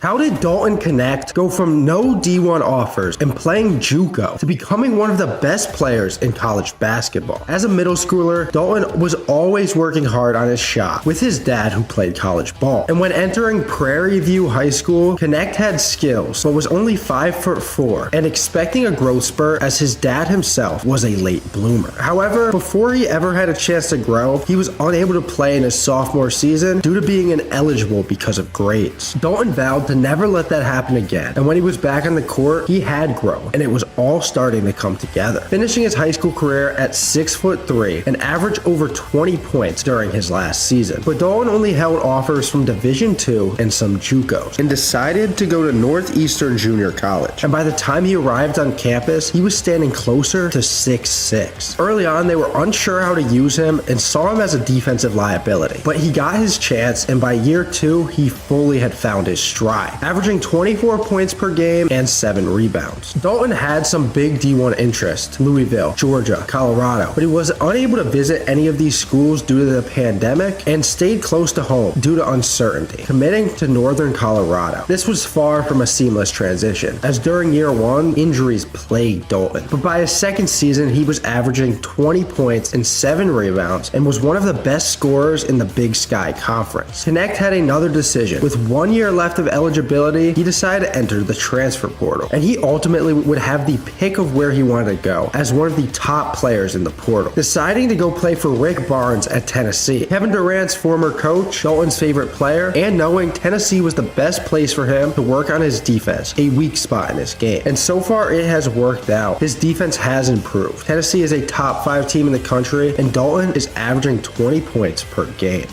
How did Dalton Knecht go from no D1 offers and playing JUCO to becoming one of the best players in college basketball? As a middle schooler, Dalton was always working hard on his shot with his dad who played college ball. And when entering Prairie View High School, Knecht had skills but was only 5'4" and expecting a growth spurt as his dad himself was a late bloomer. However, before he ever had a chance to grow, he was unable to play in his sophomore season due to being ineligible because of grades. Dalton vowed to never let that happen again, and when he was back on the court, he had grown, and it was all starting to come together. Finishing his high school career at 6'3" and averaged over 20 points during his last season. But Dalton only held offers from Division II and some JUCOs, and decided to go to Northeastern Junior College. And by the time he arrived on campus, he was standing closer to 6'6". Early on, they were unsure how to use him and saw him as a defensive liability. But he got his chance, and by year 2, he fully had found his stride, averaging 24 points per game and 7 rebounds. Dalton had some big D1 interest: Louisville, Georgia, Colorado, but he was unable to visit any of these schools due to the pandemic and stayed close to home due to uncertainty, committing to Northern Colorado. This was far from a seamless transition, as during year 1, injuries plagued Dalton. But by his second season, he was averaging 20 points and 7 rebounds and was one of the best scorers in the Big Sky Conference. Knecht had another decision. With 1 year left of eligibility, he decided to enter the transfer portal, and he ultimately would have the pick of where he wanted to go as one of the top players in the portal, deciding to go play for Rick Barnes at Tennessee, Kevin Durant's former coach, Dalton's favorite player, and knowing Tennessee was the best place for him to work on his defense, a weak spot in his game. And so far it has worked out. His defense has improved. Tennessee is a top 5 team in the country, and Dalton is averaging 20 points per game.